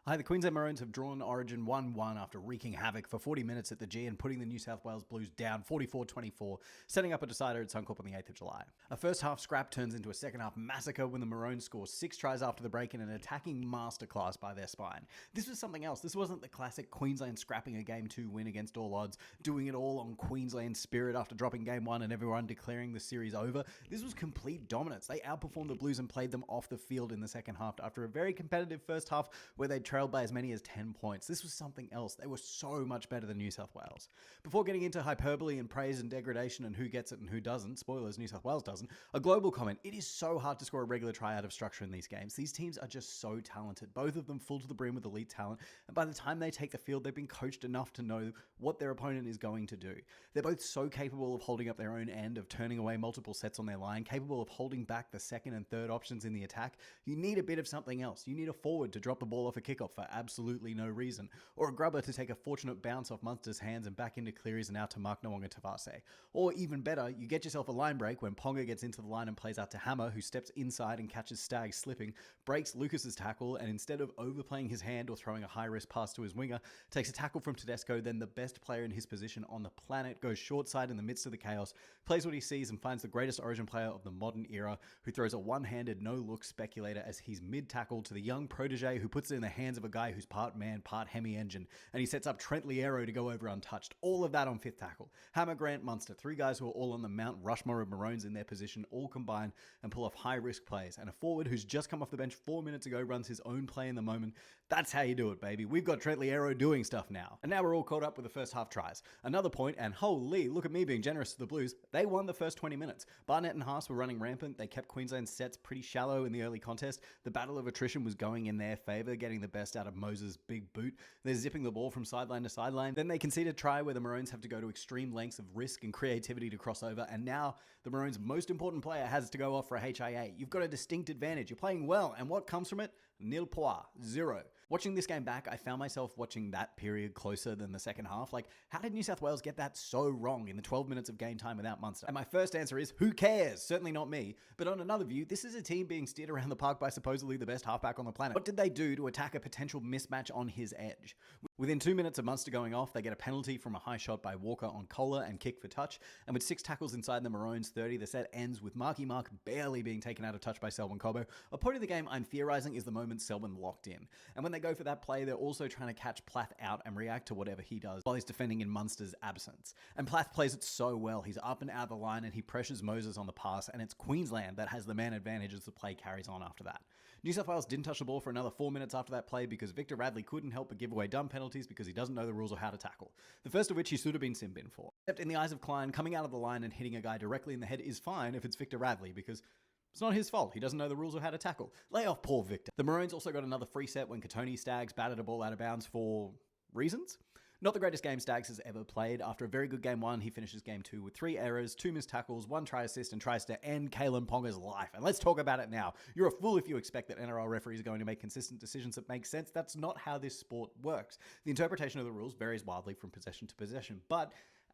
Hi, the Queensland Maroons have drawn Origin 1-1 after wreaking havoc for 40 minutes at the G and putting the New South Wales Blues down 44-24, setting up a decider at Suncorp on the 8th of July. A first half scrap turns into a second half massacre when the Maroons score 6 tries after the break in an attacking masterclass by their spine. This was something else. This wasn't the classic Queensland scrapping a Game 2 win against all odds, doing it all on Queensland spirit after dropping Game 1 and everyone declaring the series over. This was complete dominance. They outperformed the Blues and played them off the field in the second half after a very competitive first half where they trailed by as many as 10 points. This was something else. They were so much better than New South Wales. Before getting into hyperbole and praise and degradation and who gets it and who doesn't, spoilers, New South Wales doesn't, a global comment: it is so hard to score a regular try out of structure in these games. These teams are just so talented, both of them full to the brim with elite talent, and by the time they take the field, they've been coached enough to know what their opponent is going to do. They're both so capable of holding up their own end, of turning away multiple sets on their line, capable of holding back the second and third options in the attack. You need a bit of something else. You need a forward to drop the ball off a kickoff for absolutely no reason, or a grubber to take a fortunate bounce off Munster's hands and back into Cleary's and out to Mark Nawonga Tavase. Or even better, you get yourself a line break when Ponga gets into the line and plays out to Hammer, who steps inside and catches Staggs slipping, breaks Lucas's tackle, and instead of overplaying his hand or throwing a high-risk pass to his winger, takes a tackle from Tedesco, then the best player in his position on the planet goes short side in the midst of the chaos, plays what he sees and finds the greatest Origin player of the modern era, who throws a one-handed no-look speculator as he's mid-tackle to the young protege who puts it in the hands of a guy who's part man, part Hemi engine, and he sets up Trent Liero to go over untouched. All of that on fifth tackle. Hammer, Grant, Munster, 3 guys who are all on the Mount Rushmore of Maroons in their position, all combine and pull off high-risk plays. And a forward who's just come off the bench 4 minutes ago runs his own play in the moment. That's how you do it, baby. We've got Trent Liero doing stuff now. And now we're all caught up with the first half tries. Another point, and holy, look at me being generous to the Blues, they won the first 20 minutes. Barnett and Haas were running rampant. They kept Queensland's sets pretty shallow in the early contest. The battle of attrition was going in their favour, getting the best out of Moses' big boot. They're zipping the ball from sideline to sideline. Then they concede a try where the Maroons have to go to extreme lengths of risk and creativity to cross over, and now the Maroons' most important player has to go off for a HIA. You've got a distinct advantage. You're playing well, and what comes from it? Nil point, 0. Watching this game back, I found myself watching that period closer than the second half. Like, how did New South Wales get that so wrong in the 12 minutes of game time without Munster? And my first answer is, who cares? Certainly not me. But on another view, this is a team being steered around the park by supposedly the best halfback on the planet. What did they do to attack a potential mismatch on his edge? Within 2 minutes of Munster going off, they get a penalty from a high shot by Walker on Kohler and kick for touch. And with 6 tackles inside the Maroons 30, the set ends with Marky Mark barely being taken out of touch by Selwyn Cobbo. A point of the game I'm theorising is the moment Selwyn locked in. And when they go for that play, they're also trying to catch Plath out and react to whatever he does while he's defending in Munster's absence. And Plath plays it so well. He's up and out of the line and he pressures Moses on the pass, and it's Queensland that has the man advantage as the play carries on after that. New South Wales didn't touch the ball for another 4 minutes after that play because Victor Radley couldn't help but give away dumb penalties because he doesn't know the rules of how to tackle. The first of which he should have been sin bin for. Except in the eyes of Klein, coming out of the line and hitting a guy directly in the head is fine if it's Victor Radley, because it's not his fault. He doesn't know the rules of how to tackle. Lay off poor Victor. The Maroons also got another free set when Katoni Staggs batted a ball out of bounds for reasons. Not the greatest game Staggs has ever played. After a very good game 1, he finishes game 2 with 3 errors, 2 missed tackles, 1 try assist, and tries to end Kalen Ponga's life. And let's talk about it now. You're a fool if you expect that NRL referees are going to make consistent decisions that make sense. That's not how this sport works. The interpretation of the rules varies wildly from possession to possession,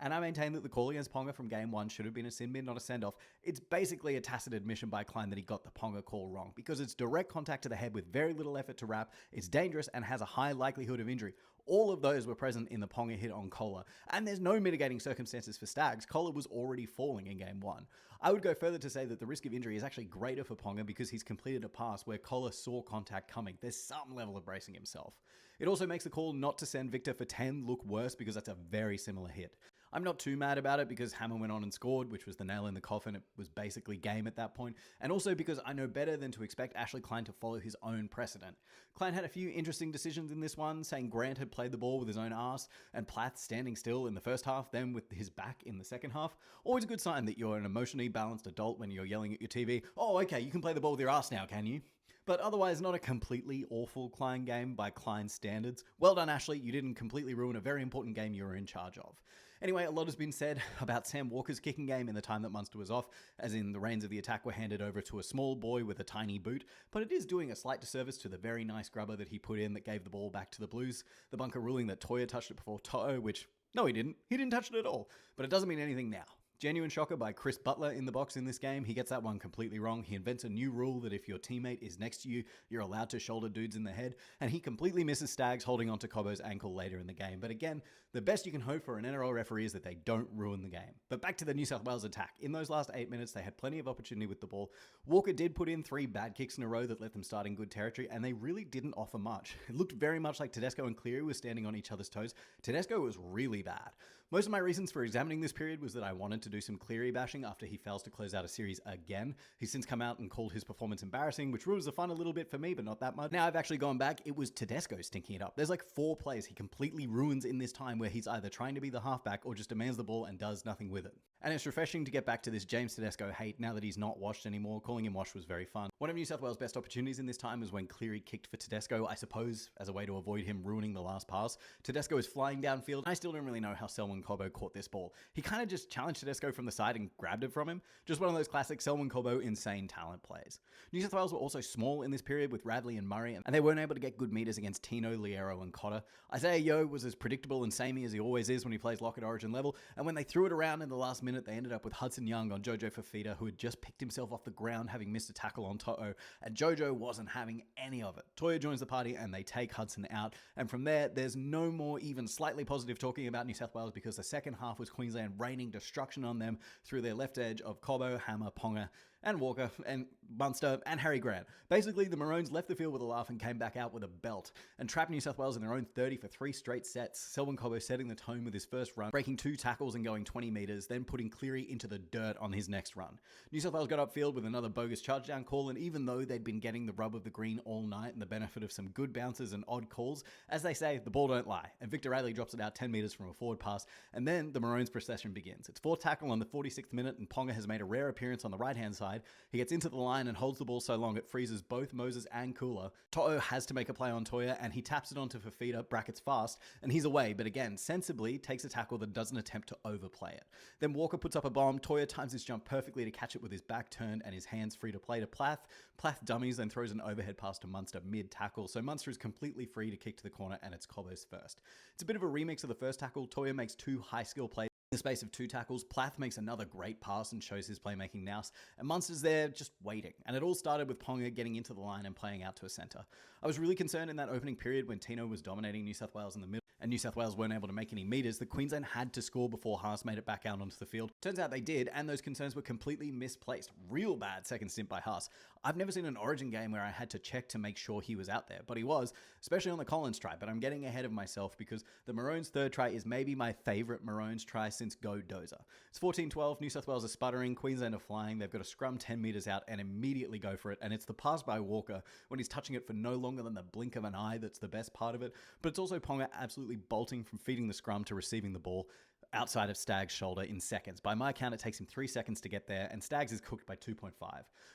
and I maintain that the call against Ponga from game 1 should have been a sin bin, not a send-off. It's basically a tacit admission by Klein that he got the Ponga call wrong, because it's direct contact to the head with very little effort to wrap, it's dangerous, and has a high likelihood of injury. All of those were present in the Ponga hit on Kohler, and there's no mitigating circumstances for Staggs. Kohler was already falling in game 1. I would go further to say that the risk of injury is actually greater for Ponga because he's completed a pass where Kohler saw contact coming. There's some level of bracing himself. It also makes the call not to send Victor for 10 look worse because that's a very similar hit. I'm not too mad about it because Hammer went on and scored, which was the nail in the coffin. It was basically game at that point. And also because I know better than to expect Ashley Klein to follow his own precedent. Klein had a few interesting decisions in this one, saying Grant had played the ball with his own arse and Plath standing still in the first half, then with his back in the second half. Always a good sign that you're an emotionally balanced adult when you're yelling at your TV. Oh, okay, you can play the ball with your arse now, can you? But otherwise, not a completely awful Klein game by Klein's standards. Well done, Ashley. You didn't completely ruin a very important game you were in charge of. Anyway, a lot has been said about Sam Walker's kicking game in the time that Munster was off, as in the reins of the attack were handed over to a small boy with a tiny boot, but it is doing a slight disservice to the very nice grubber that he put in that gave the ball back to the Blues. The bunker ruling that Toya touched it before To'o, which, no he didn't touch it at all, but it doesn't mean anything now. Genuine shocker by Chris Butler in the box in this game. He gets that one completely wrong. He invents a new rule that if your teammate is next to you, you're allowed to shoulder dudes in the head, and he completely misses Stags holding onto Cobbo's ankle later in the game. But again, the best you can hope for an NRL referee is that they don't ruin the game. But back to the New South Wales attack. In those last 8 minutes, they had plenty of opportunity with the ball. Walker did put in 3 bad kicks in a row that let them start in good territory, and they really didn't offer much. It looked very much like Tedesco and Cleary were standing on each other's toes. Tedesco was really bad. Most of my reasons for examining this period was that I wanted to do some Cleary bashing after he fails to close out a series again. He's since come out and called his performance embarrassing, which ruins the fun a little bit for me, but not that much. Now I've actually gone back, it was Tedesco stinking it up. There's like 4 plays he completely ruins in this time where he's either trying to be the halfback or just demands the ball and does nothing with it. And it's refreshing to get back to this James Tedesco hate now that he's not washed anymore. Calling him washed was very fun. One of New South Wales' best opportunities in this time was when Cleary kicked for Tedesco, I suppose, as a way to avoid him ruining the last pass. Tedesco is flying downfield. I still don't really know how Selwyn Cobbo caught this ball. He kind of just challenged Tedesco from the side and grabbed it from him. Just one of those classic Selwyn Cobbo insane talent plays. New South Wales were also small in this period with Radley and Murray, and they weren't able to get good meters against Tino, Liero, and Cotter. Isaiah Yeo was as predictable and samey as he always is when he plays lock at Origin level, and when they threw it around in the last minute, they ended up with Hudson Young on Jojo Fafita, who had just picked himself off the ground having missed a tackle on To'o, and Jojo wasn't having any of it. Toya joins the party and they take Hudson out, and from there, there's no more even slightly positive talking about New South Wales because the second half was Queensland raining destruction on them through their left edge of Cobbo, Hammer, Ponga, and Walker, and Munster, and Harry Grant. Basically, the Maroons left the field with a laugh and came back out with a belt, and trapped New South Wales in their own 30 for 3 straight sets. Selwyn Cobbo setting the tone with his first run, breaking 2 tackles and going 20 metres, then putting Cleary into the dirt on his next run. New South Wales got upfield with another bogus charge down call, and even though they'd been getting the rub of the green all night and the benefit of some good bounces and odd calls, as they say, the ball don't lie, and Victor Radley drops it out 10 metres from a forward pass, and then the Maroons procession begins. It's 4th tackle on the 46th minute, and Ponga has made a rare appearance on the right-hand side. He gets into the line and holds the ball so long it freezes both Moses and Kula. To'o has to make a play on Toya, and he taps it onto Fafita, brackets fast, and he's away, but again, sensibly takes a tackle that doesn't attempt to overplay it. Then Walker puts up a bomb. Toya times his jump perfectly to catch it with his back turned and his hands free to play to Plath. Plath dummies, then throws an overhead pass to Munster mid-tackle, so Munster is completely free to kick to the corner, and it's Cobbo's first. It's a bit of a remix of the first tackle. Toya makes 2 high-skill plays. In the space of 2 tackles, Plath makes another great pass and shows his playmaking nous, and Munster's there just waiting. And it all started with Ponga getting into the line and playing out to a centre. I was really concerned in that opening period when Tino was dominating New South Wales in the middle, and New South Wales weren't able to make any meters, that Queensland had to score before Haas made it back out onto the field. Turns out they did, and those concerns were completely misplaced. Real bad second stint by Haas. I've never seen an Origin game where I had to check to make sure he was out there, but he was, especially on the Collins try. But I'm getting ahead of myself because the Maroons' third try is maybe my favourite Maroons try since Go Dozer. It's 14-12, New South Wales are sputtering, Queensland are flying, they've got a scrum 10 metres out and immediately go for it, and it's the pass by Walker when he's touching it for no longer than the blink of an eye that's the best part of it, but it's also Ponga absolutely bolting from feeding the scrum to receiving the ball outside of Staggs' shoulder in seconds. By my count, it takes him 3 seconds to get there, and Staggs is cooked by 2.5.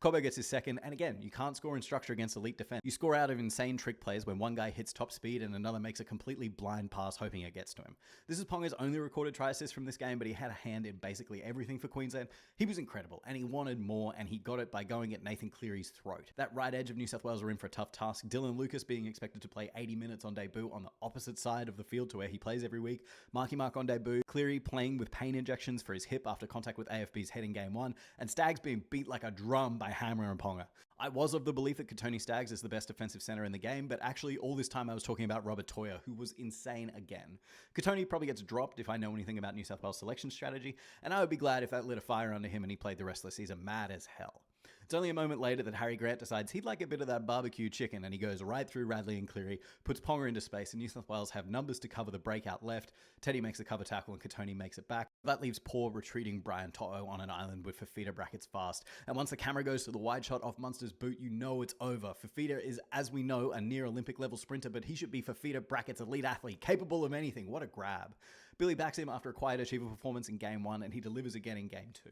Cobbo gets his second, and again, you can't score in structure against elite defense. You score out of insane trick plays when one guy hits top speed and another makes a completely blind pass hoping it gets to him. This is Ponga's only recorded try assist from this game, but he had a hand in basically everything for Queensland. He was incredible, and he wanted more, and he got it by going at Nathan Cleary's throat. That right edge of New South Wales are in for a tough task. Dylan Lucas being expected to play 80 minutes on debut on the opposite side of the field to where he plays every week. Marky Mark on debut. Cleary playing with pain injections for his hip after contact with AFB's head in game 1, and Staggs being beat like a drum by Hammer and Ponga. I was of the belief that Katoni Staggs is the best defensive centre in the game, but actually all this time I was talking about Robert Toya, who was insane again. Katoni probably gets dropped if I know anything about New South Wales selection strategy, and I would be glad if that lit a fire under him and he played the rest of the season mad as hell. It's only a moment later that Harry Grant decides he'd like a bit of that barbecue chicken, and he goes right through Radley and Cleary, puts Ponga into space, and New South Wales have numbers to cover the breakout left. Teddy makes a cover tackle and Katoni makes it back. That leaves poor retreating Brian To'o on an island with Fafita brackets fast, and once the camera goes to the wide shot off Munster's boot, you know it's over. Fafita is, as we know, a near Olympic level sprinter, but he should be Fafita brackets elite athlete, capable of anything. What a grab. Billy backs him after a quiet achiever performance in game 1, and he delivers again in game 2.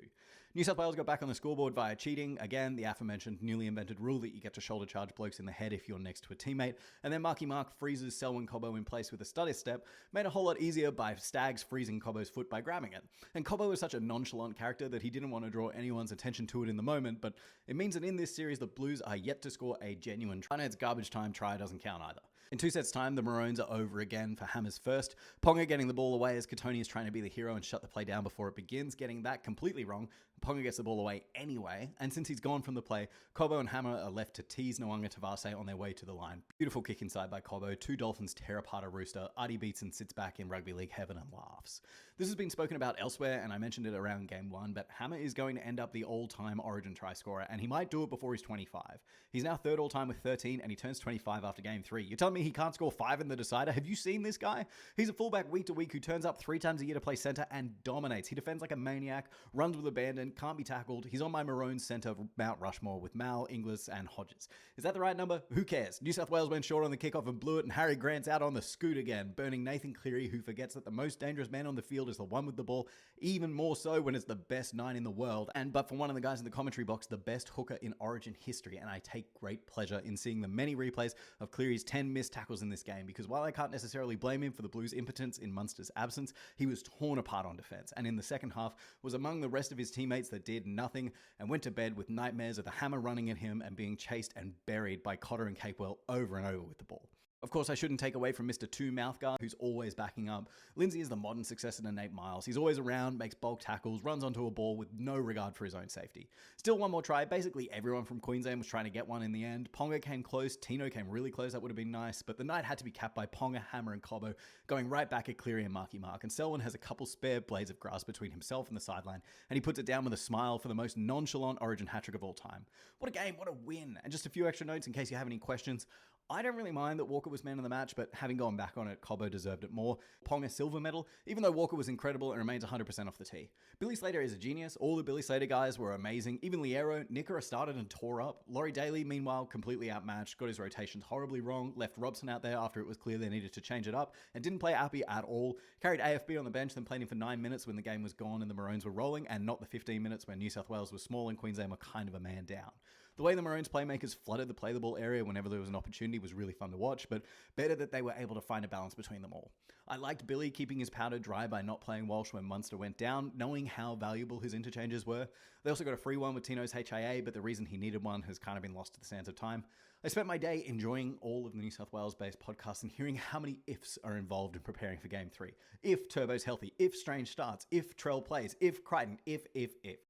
New South Wales got back on the scoreboard via cheating. Again, the aforementioned newly invented rule that you get to shoulder charge blokes in the head if you're next to a teammate. And then Marky Mark freezes Selwyn Cobbo in place with a study step, made a whole lot easier by Staggs freezing Cobbo's foot by grabbing it. And Cobbo is such a nonchalant character that he didn't want to draw anyone's attention to it in the moment, but it means that in this series the Blues are yet to score a genuine try. It's garbage time try doesn't count either. In 2 sets time, the Maroons are over again for Hammer's first. Ponga getting the ball away as Katoni is trying to be the hero and shut the play down before it begins, getting that completely wrong. Ponga gets the ball away anyway, and since he's gone from the play, Cobbo and Hammer are left to tease Nwanga Tavase on their way to the line. Beautiful kick inside by Cobbo, 2 Dolphins tear apart a rooster, Artie beats and sits back in rugby league heaven and laughs. This has been spoken about elsewhere, and I mentioned it around game 1, but Hammer is going to end up the all-time Origin try scorer, and he might do it before he's 25. He's now 3rd all-time with 13, and he turns 25 after game 3. You're telling me he can't score 5 in the decider? Have you seen this guy? He's a fullback week to week who turns up 3 times a year to play center and dominates. He defends like a maniac, runs with abandon, can't be tackled. He's on my Maroons center Mount Rushmore with Mal, Inglis, and Hodges. Is that the right number? Who cares? New South Wales went short on the kickoff and blew it, and Harry Grant's out on the scoot again, burning Nathan Cleary, who forgets that the most dangerous man on the field is the one with the ball, even more so when it's the best 9 in the world, but for one of the guys in the commentary box, the best hooker in Origin history, and I take great pleasure in seeing the many replays of Cleary's 10 missed tackles in this game, because while I can't necessarily blame him for the Blues' impotence in Munster's absence, he was torn apart on defense, and in the second half was among the rest of his teammates that did nothing and went to bed with nightmares of the Hammer running at him and being chased and buried by Cotter and Capewell over and over with the ball. Of course, I shouldn't take away from Mr. 2 Mouthguard, who's always backing up. Lindsay is the modern successor to Nate Miles. He's always around, makes bulk tackles, runs onto a ball with no regard for his own safety. Still one more try. Basically, everyone from Queensland was trying to get one in the end. Ponga came close. Tino came really close. That would have been nice. But the night had to be capped by Ponga, Hammer, and Cobbo, going right back at Cleary and Marky Mark. And Selwyn has a couple spare blades of grass between himself and the sideline, and he puts it down with a smile for the most nonchalant Origin hat-trick of all time. What a game. What a win. And just a few extra notes in case you have any questions. I don't really mind that Walker was man of the match, but having gone back on it, Cobbo deserved it more. Ponga silver medal, even though Walker was incredible and remains 100% off the tee. Billy Slater is a genius. All the Billy Slater guys were amazing. Even Liero, Nickera started and tore up. Laurie Daly, meanwhile, completely outmatched, got his rotations horribly wrong, left Robson out there after it was clear they needed to change it up, and didn't play Appy at all. Carried AFB on the bench, then played him for 9 minutes when the game was gone and the Maroons were rolling, and not the 15 minutes when New South Wales was small and Queensland were kind of a man down. The way the Maroons playmakers flooded the play the ball area whenever there was an opportunity was really fun to watch, but better that they were able to find a balance between them all. I liked Billy keeping his powder dry by not playing Walsh when Munster went down, knowing how valuable his interchanges were. They also got a free one with Tino's HIA, but the reason he needed one has kind of been lost to the sands of time. I spent my day enjoying all of the New South Wales-based podcasts and hearing how many ifs are involved in preparing for Game 3. If Turbo's healthy, if Strange starts, if Trell plays, if Crichton, if.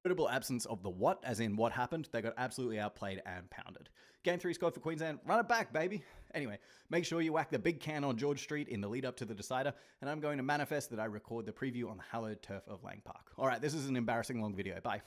Notable absence of the what, as in what happened, they got absolutely outplayed and pounded. Game 3 scored for Queensland. Run it back, baby. Anyway, make sure you whack the big can on George Street in the lead up to the decider, and I'm going to manifest that I record the preview on the hallowed turf of Lang Park. Alright, this is an embarrassing long video. Bye.